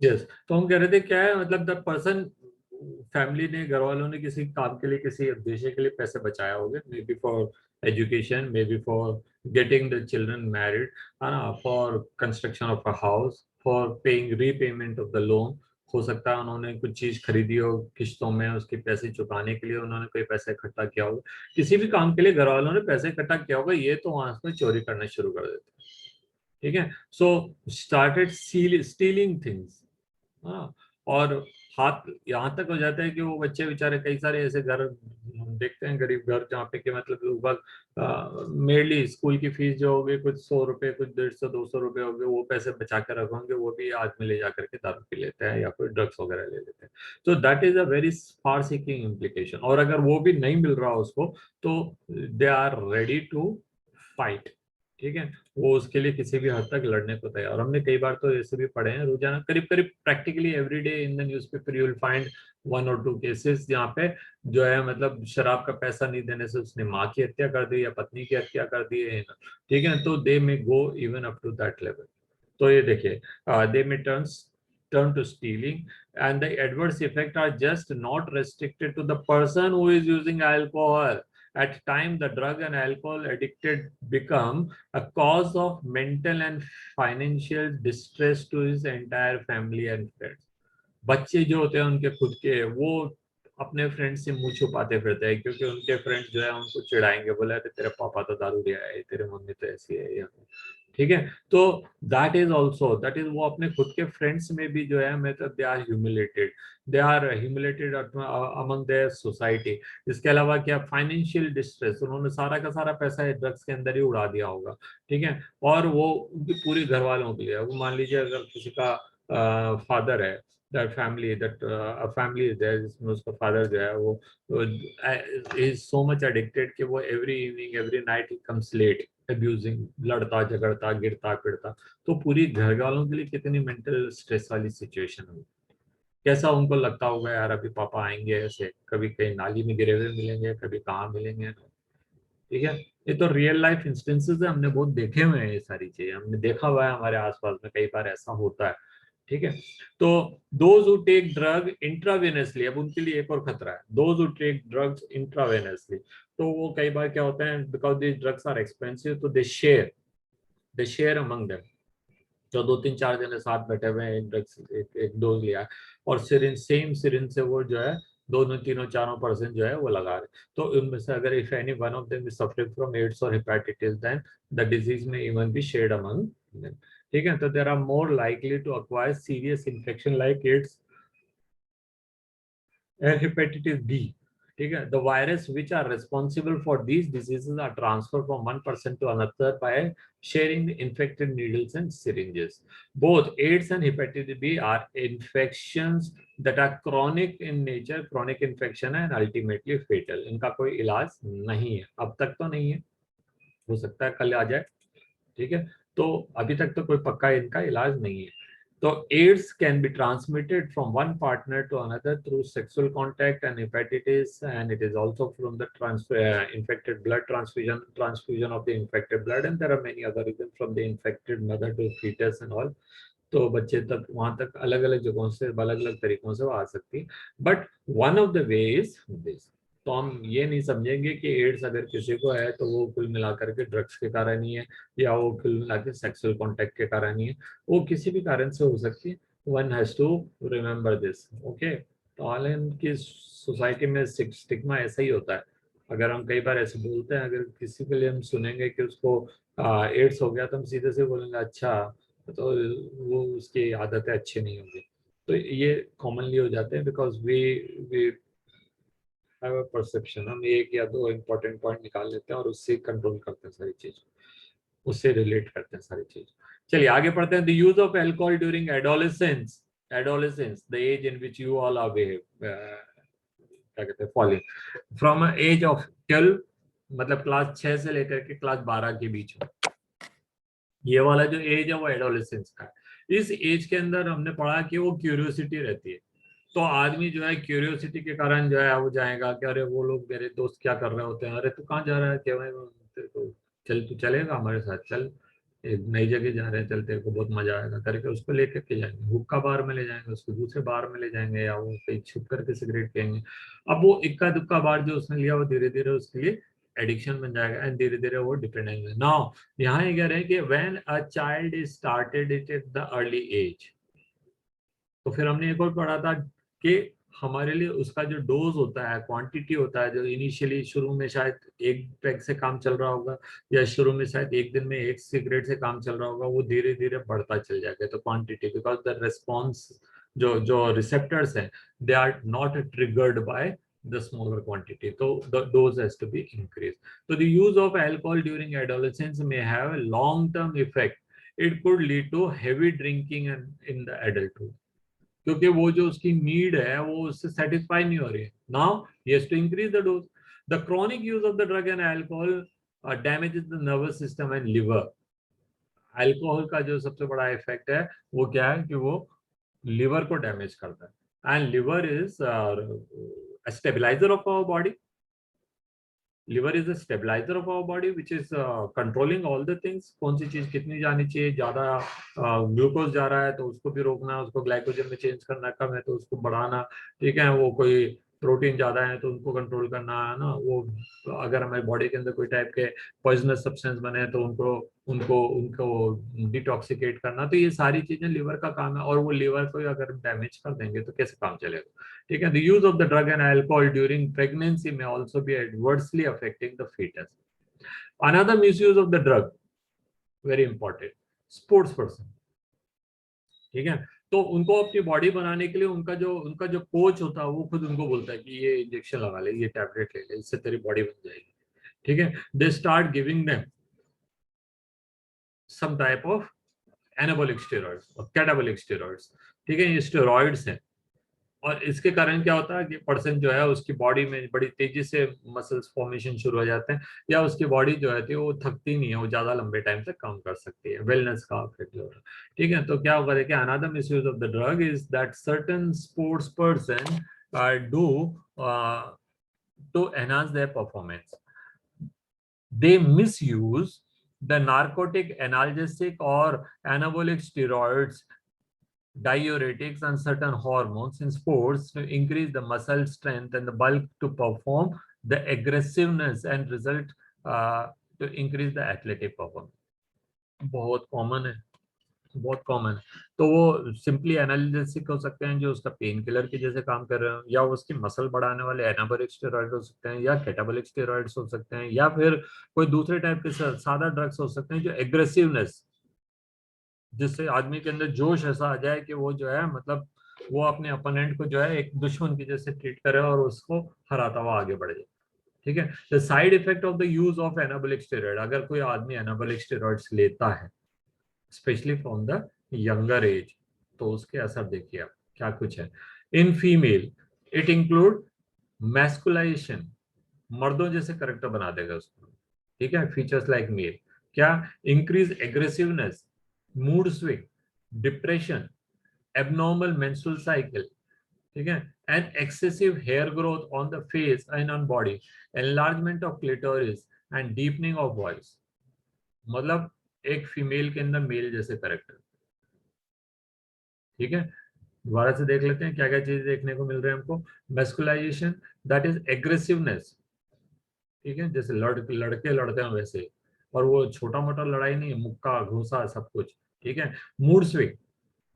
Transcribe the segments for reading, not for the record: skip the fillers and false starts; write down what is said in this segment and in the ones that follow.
Yes, तो हम कह रहे थे क्या है, मतलब द पर्सन, फैमिली ने, घर वालों ने किसी काम के लिए, किसी उद्देश्य के लिए पैसे बचाया होगा, may be for education, may be for getting the children married, है ना, for construction of a house, for paying repayment of the loan. हो सकता है उन्होंने कुछ चीज खरीदी हो किश्तों में, उसके पैसे चुकाने के लिए उन्होंने कोई पैसा इकट्ठा किया होगा, किसी भी काम के लिए घर वालों ने पैसे इकट्ठा किया होगा, ये तो वहां से चोरी करना शुरू कर देते हैं। ठीक है, सो स्टार्टेड स्टीलिंग थिंग्स। हाँ, और हाथ यहाँ तक हो जाता है कि वो बच्चे बेचारे, कई सारे ऐसे घर हम देखते हैं, गरीब घर, जहाँ पे कि मतलब लगभग मेरली स्कूल की फीस जो होगी कुछ 100 रुपए, कुछ 150 200 रुपए होंगे, वो पैसे बचा कर रखेंगे, वो भी आज में ले जाकर के दारू पी लेते हैं या कोई ड्रग्स वगैरह ले लेते हैं। तो that is a very far seeking implication, और अगर वो भी नहीं मिल रहा उसको, तो they are ready to fight. ठीक है, वो उसके लिए किसी भी हद तक लड़ने को तैयार। हमने कई बार तो ऐसे भी पढ़े हैं, रोजाना करीब करीब practically every day in the newspaper you will find 1 और 2 केसेस जहाँ पे जो है मतलब शराब का पैसा नहीं देने से उसने माँ की हत्या कर दी या पत्नी की हत्या कर दी है। ठीक है, तो they may go even up to that level. तो ये देखिए, दे मे turn to stealing, and the adverse effect are just not restricted to the person who is using alcohol. At time the drug and alcohol addicted become a cause of mental and financial distress to his entire family and friends. बच्चे जो होते हैं उनके खुद के, वो अपने friends से मुंह छुपाते फिरते हैं, क्योंकि उनके फ्रेंड्स जो है उनको चिढ़ाएंगे, बोला तेरे पापा तो दारू दिया है, तेरे मम्मी तो ऐसी है या। ठीक है, तो that is also, that is, वो अपने खुद के फ्रेंड्स में भी जो है मतलब they are humiliated among their society. इसके अलावा क्या, फाइनेंशियल डिस्ट्रेस, उन्होंने सारा का सारा पैसा ड्रग्स के अंदर ही उड़ा दिया होगा। ठीक है, और वो उनकी पूरी घर वालों के लिए, वो मान लीजिए अगर किसी का फादर है, that family, that family is there जिसमें उसका फादर जो है वो इज सो मच एडिक्टेड कि वो every evening every night he comes late, abusing, लड़ता झगड़ता गिरता फिरता। तो पूरी घर वालों के लिए कितनी मेंटल स्ट्रेस वाली सिचुएशन होगी। कैसा उनको लगता होगा यार, अभी पापा आएंगे ऐसे, कभी कहीं नाली में गिरे हुए मिलेंगे, कभी कहाँ मिलेंगे। ठीक है, ये तो रियल लाइफ इंस्टेंसेस है, हमने बहुत देखे हुए हैं, ये सारी चीजें हमने देखा हुआ है हमारे आसपास में, कई बार ऐसा होता है। ठीक है, तो those who take drug intravenously, अब उनके लिए एक और खतरा है, those who take drugs intravenously. तो वो कई बार क्या होता है, because this drugs are expensive, तो दे शेयर अमंग देम। जो 2 3 4 जने साथ बैठे हुए हैं, एक ड्रग्स एक डोज लिया है, और सिरिंज, सेम सिरिंज से वो जो है दोनों तीनों चारों पर्सन जो है वो लगा रहे। तो उनमें से अगर if any one of them is suffering from AIDS और hepatitis, then the disease may even be shared among them. ठीक है, तो there are more likely to acquire serious infection like AIDS and hepatitis B. ठीक है, the virus which are responsible for these diseases are transferred from one person to another by sharing the infected needles and syringes. Both AIDS and hepatitis B are infections that are chronic in nature, chronic infection and ultimately fatal. इनका कोई इलाज नहीं है, अब तक तो नहीं है, हो सकता है कल आ जाए। ठीक है, तो अभी तक तो कोई पक्का इनका इलाज नहीं है। तो AIDS can be transmitted from one partner to another through sexual contact, and hepatitis and it is also from the infected blood transfusion of the infected blood, and there are many other reasons from the infected mother to fetus and all. तो बच्चे तक वहां तक अलग अलग जगहों से अलग अलग तरीकों से वो आ सकती है, but one of the way is this. तो हम ये नहीं समझेंगे कि एड्स अगर किसी को है तो वो कुल मिलाकर के ड्रग्स के कारण ही है, या वो कुल मिलाकर सेक्सुअल कांटेक्ट के कारण ही है, वो किसी भी कारण से हो सकती है। One has to remember this. Okay, तो हालांकि की सोसाइटी में स्टिग्मा ऐसा ही होता है। अगर हम कई बार ऐसे बोलते हैं, अगर किसी के लिए हम सुनेंगे कि उसको एड्स हो गया, तो हम सीधे से बोलेंगे अच्छा, तो वो उसकी आदतें अच्छी नहीं होंगी। तो ये कॉमनली हो जाते हैं, because we have a perception, हम एक या दो इंपॉर्टेंट पॉइंट निकाल लेते हैं और उससे कंट्रोल करते हैं सारी चीज, उससे रिलेट करते हैं सारी चीज। चलिए आगे पढ़ते हैं। The use of alcohol during adolescence, adolescence the age in which you all are behave, क्या कहते हैं, फॉलिंग फ्रॉम एज ऑफ 12, मतलब क्लास 6 से लेकर के क्लास 12 के बीच में, ये वाला जो एज है वो एडोलेसेंस का है। इस एज के अंदर हमने पढ़ा कि वो क्यूरियोसिटी रहती है। तो आदमी जो है क्यूरियोसिटी के कारण जो है वो जाएगा कि अरे वो लोग मेरे दोस्त क्या कर रहे होते हैं, अरे तू कहाँ जा रहा है, क्या तो चल, तू चलेगा हमारे साथ चल। एक नई जगह जा रहे हैं, चलते को बहुत मजा आएगा करके उसको लेकर के जाएंगे, हुक्का बार में ले जाएंगे उसको, दूसरे बार में ले जाएंगे, या वो कहीं छुप करके सिगरेट पियेंगे। अब वो इक्का दुक्का बार जो उसने लिया वो धीरे धीरे उसके लिए एडिक्शन बन जाएगा, एंड धीरे धीरे वो डिपेंडेंट है। नाउ यहाँ ये कह रहे हैं कि when a child is started it at the early age, तो फिर हमने एक और पढ़ा था कि हमारे लिए उसका जो डोज होता है, क्वांटिटी होता है, जो इनिशियली शुरू में शायद एक पैक से काम चल रहा होगा, या शुरू में शायद एक दिन में एक सिगरेट से काम चल रहा होगा, वो धीरे धीरे बढ़ता चल जाएगा। तो क्वांटिटी, बिकॉज द रिस्पॉन्स, जो जो रिसेप्टर्स हैं, they are not triggered by the smaller quantity, so the dose has to be increased. So the use of alcohol during adolescence may have a long term effect. It could lead to heavy drinking and in the adulthood, क्योंकि वो जो उसकी need है वो उससे satisfy नहीं हो रही है। Now he has to increase the dose. The chronic use of the drug and alcohol damages the nervous system and liver. Alcohol का जो सबसे बड़ा इफेक्ट है वो क्या है कि वो लिवर को डैमेज करता है, and liver is stabiliser of our body. Liver is a stabiliser of our body which is controlling all the things. कौन सी चीज कितनी जानी चाहिए, ज्यादा ग्लूकोज जा रहा है तो उसको भी रोकना, उसको ग्लाइकोजन में चेंज करना, कम है तो उसको बढ़ाना, ठीक है। वो कोई प्रोटीन ज्यादा है तो उनको कंट्रोल करना है ना। वो अगर हमारी बॉडी के अंदर कोई टाइप के पॉइजनस सब्सटेंस बने तो उनको उनको उनको डिटॉक्सिकेट करना। तो ये सारी चीजें लिवर का काम है, और वो लिवर को अगर डैमेज कर देंगे तो कैसे काम चलेगा, ठीक है। The use of the drug and alcohol during pregnancy may also be adversely affecting the fetus. Another misuse of the drug, very important, sports person, ठीक है। तो उनको अपनी बॉडी बनाने के लिए उनका जो कोच होता है वो खुद उनको बोलता है कि ये इंजेक्शन लगा ले, ये टैबलेट ले ले, इससे तेरी बॉडी बन जाएगी, ठीक है। They start giving them some type of anabolic steroids और कैटाबॉलिक स्टेरॉइड्स, ठीक है। ये स्टेरॉइड्स हैं, और इसके कारण क्या होता है कि पर्सन जो है उसकी बॉडी में बड़ी तेजी से मसल्स फॉर्मेशन शुरू हो जाते हैं, या उसकी बॉडी जो है वो थकती नहीं है, वो ज्यादा लंबे टाइम तक काम कर सकती है। वेलनेस का इफेक्ट हो रहा है, ठीक है। तो क्या होगा, देखिए, another misuse of the drug is that certain sports person do to enhance their performance. They misuse the narcotic, analgesic or anabolic steroids, diuretics and certain hormones in sports to increase the muscle strength and the bulk to perform the aggressiveness and result to increase the athletic performance. बहुत common है, बहुत common है। तो वो simply एनालिसिक हो सकते हैं जो उसका पेन किलर के जैसे काम कर रहे हो, या उसकी मसल बढ़ाने वाले एनाबॉलिक स्टेरॉइड हो सकते हैं, या कैटाबॉलिक स्टेरॉइड्स हो सकते हैं, या फिर कोई दूसरे टाइप के सादा ड्रग्स हो सकते हैं जो एग्रेसिवनेस, जिससे आदमी के अंदर जोश ऐसा आ जाए कि वो जो है मतलब वो अपने अपोनेंट को जो है एक दुश्मन की जैसे ट्रीट करे और उसको हराता हुआ आगे बढ़ जाए, ठीक है। The side effect of the use of anabolic steroid, अगर कोई आदमी एनाबॉलिक स्टेरॉइड्स लेता है specially from the younger age, तो उसके असर देखिए आप क्या कुछ है। In female it include masculinisation, मर्दों जैसे करेक्टर बना देगा उसको, ठीक है। फीचर्स लाइक मेल, क्या, increase aggressiveness, mood swing, depression, abnormal menstrual cycle, ठीक है, and excessive hair growth on the face and on body, enlargement of clitoris and deepening of voice. मतलब एक फीमेल के अंदर मेल जैसे करेक्टर, ठीक है। दोबारा से देख लेते हैं क्या क्या चीज देखने को मिल रहे हैं हमको। मैस्कुलाइजेशन, दैट इज एग्रेसिवनेस, ठीक है, जैसे लड़के लड़ते हैं वैसे, और वो छोटा मोटा लड़ाई नहीं है, मुक्का घूसा सब कुछ, ठीक है। मूड स्विंग,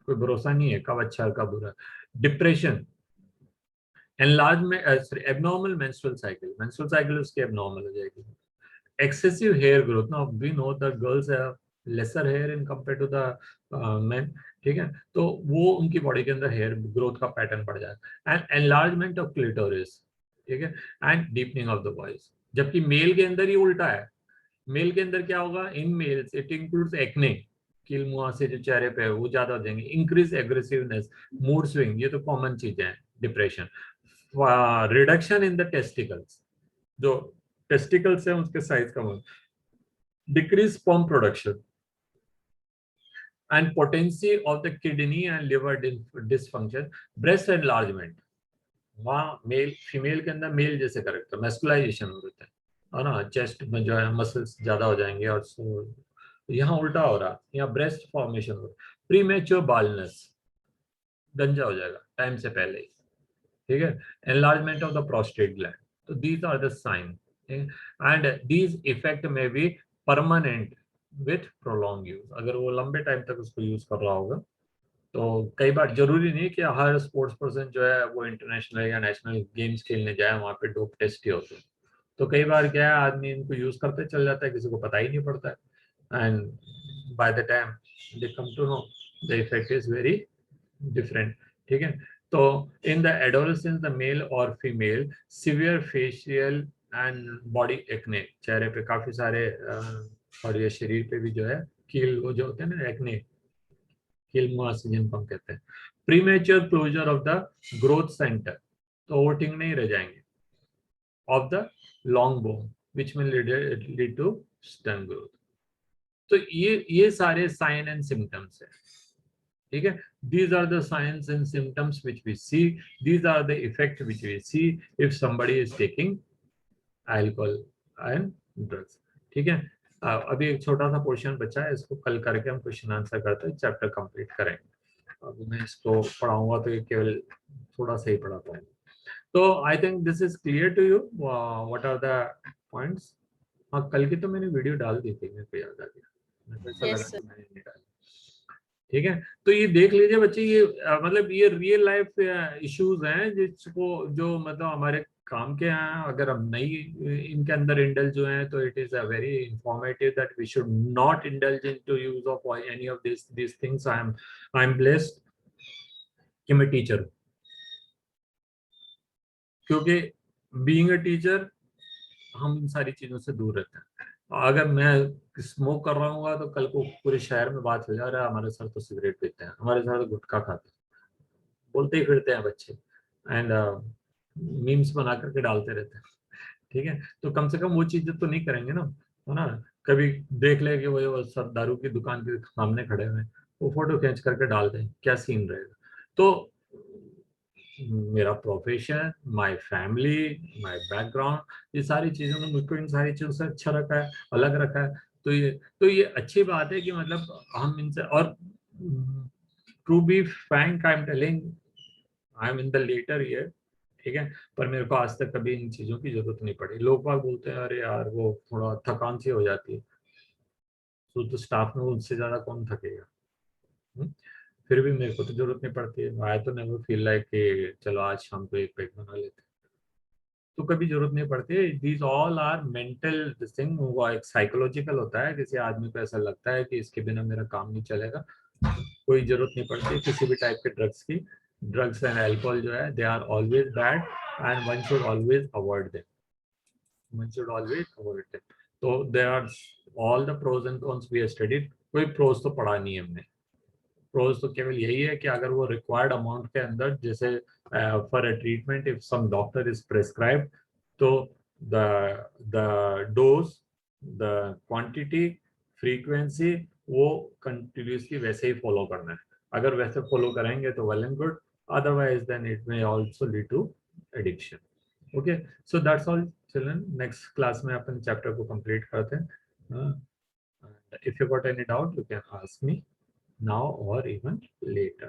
कोई भरोसा नहीं है कब अच्छा है कब बुरा। Depression, enlargement, abnormal menstrual cycle उसकी एबनॉर्मल हो जाएगी। excessive hair growth, now we know that girls have lesser hair in compared to the men, ठीक है। तो वो उनकी बॉडी के अंदर हेयर ग्रोथ का पैटर्न बढ़ जाएगा, एंड एनलार्जमेंट ऑफ क्लिटोरिस, ठीक है, and deepening of the voice. जबकि मेल के अंदर ही उल्टा है। मेल के अंदर क्या होगा, in males it includes acne, कील मुहासे जो चेहरे पे है वो ज्यादा हो जाएंगे, इंक्रीज एग्रेसिवनेस, मूड स्विंग, ये तो कॉमन चीजें हैं। Depression, reduction in the testicles, जो टेस्टिकल्स है उसके साइज कम हो, decrease sperm production and potency of the kidney and liver dysfunction, breast enlargement, वहाँ मेल फीमेल के अंदर मेल जैसे करेक्टर मैस्कुलाइजेशन हो जाता है ना, चेस्ट में जो है मसल्स ज्यादा हो जाएंगे, और यहाँ उल्टा हो रहा, यहाँ ब्रेस्ट फॉर्मेशन हो रहा, प्रीमेच्योर बालनेस, गंजा हो जाएगा टाइम से पहले ही, ठीक है, enlargement of the prostate gland. तो these are the sign, and these effect may be permanent with prolong use. अगर वो लंबे टाइम तक उसको यूज कर रहा होगा, तो कई बार जरूरी नहीं कि हर स्पोर्ट्स पर्सन जो है वो इंटरनेशनल या नेशनल गेम्स खेलने जाए, वहाँ पे डोप टेस्ट ही होते हैं। तो कई बार क्या है, आदमी इनको यूज करते चल जाता है, किसी को पता ही नहीं पड़ता है, and by the time they come to know the effect is very different, ठीक है। तो in the adolescence the male और female severe facial and body acne, चेहरे पे काफी सारे और ये शरीर पे भी जो है कील वो जो होते हैं ना एक्ने, कील मुहासे जिनको हम कहते हैं। Premature closure of the growth centre, तो वोटिंग नहीं रह जाएंगे, of the long bone which may lead to stem growth. तो ये सारे साइन एंड सिम्टम्स है, ठीक है। These are the signs and symptoms which we see. These are the effect which we see if somebody is taking alcohol and drugs, ठीक है। अभी एक छोटा सा पोर्शन बचा है, इसको कल करके हम क्वेश्चन आंसर करते हैं, चैप्टर कंप्लीट करेंगे। अब मैं इसको पढ़ाऊंगा तो ये केवल थोड़ा सा ही पढ़ा पाएंगे। तो I think this is clear to you, what are the points. हाँ, कल की तो मैंने वीडियो डाल दी थी, मेरे को याद आ गया, मेरे को ऐसा लगा कि मैंने नहीं डाली, ठीक है। तो ये देख लीजिए बच्चे, ये मतलब ये रियल लाइफ इश्यूज हैं जिसको, जो मतलब हमारे काम के हैं। अगर हम नहीं इनके अंदर इंडल्ज हुए हैं, तो it is a very informative that we should not indulge into use of any of this things. I am blessed कि मैं टीचर हूँ, क्योंकि बीइंग अ टीचर हम इन सारी चीजों से दूर रहते हैं। अगर मैं स्मोक कर रहा हूँ तो कल को पूरे शहर में बात हो जा रहा है, हमारे सर तो सिगरेट पीते हैं, हमारे सर तो गुटखा खाते हैं, बोलते ही फिरते हैं बच्चे, एंड मीम्स बना करके डालते रहते हैं, ठीक है। तो कम से कम वो चीजें तो नहीं करेंगे ना, है ना। कभी देख ले कि वो सर दारू की दुकान के सामने खड़े हुए हैं, वो फोटो खींच करके डाल दें, क्या सीन रहेगा। तो मेरा profession, my family, my background, ये सारी चीजों ने मुझको इन सारी चीजों से अच्छा रखा है, अलग रखा है। तो ये अच्छी बात है कि मतलब हम इनसे, और to be frank I am telling, I am in the latter year, ठीक है, पर मेरे को आज तक कभी इन चीजों की जरूरत नहीं पड़ी। लोग बाग बोलते हैं अरे यार वो थोड़ा थकान सी हो जाती है, तो स्टाफ में उससे ज्यादा कौन थकेगा। हम्म? फिर भी मेरे को तो जरूरत नहीं पड़ती है, आई तो नेवर फील लाइक कि चलो आज शाम को एक पैक बना लेते हैं, तो कभी जरूरत नहीं पड़ती। These all are mental thing, वो एक साइकोलॉजिकल होता है, किसी आदमी को ऐसा लगता है कि इसके बिना मेरा काम नहीं चलेगा, कोई जरूरत नहीं पड़ती किसी भी टाइप के ड्रग्स की। ड्रग्स एंड अल्कोहल जो है, they are always bad and one should always avoid them, one should always avoid them. तो there are all the pros and cons we have studied, कोई प्रोज तो पढ़ा नहीं है हमने। प्रोज तो केवल यही है कि अगर वो रिक्वायर्ड अमाउंट के अंदर, जैसे for a treatment if some doctor is prescribe, तो the dose, the quantity, frequency, वो कंटिन्यूसली वैसे ही फॉलो करना है। अगर वैसे फॉलो करेंगे तो well and good, otherwise then it may also lead to addiction. Okay, so that's all children, next class में अपन चैप्टर को कंप्लीट करते हैं। If you got any doubt you can ask me now or even later.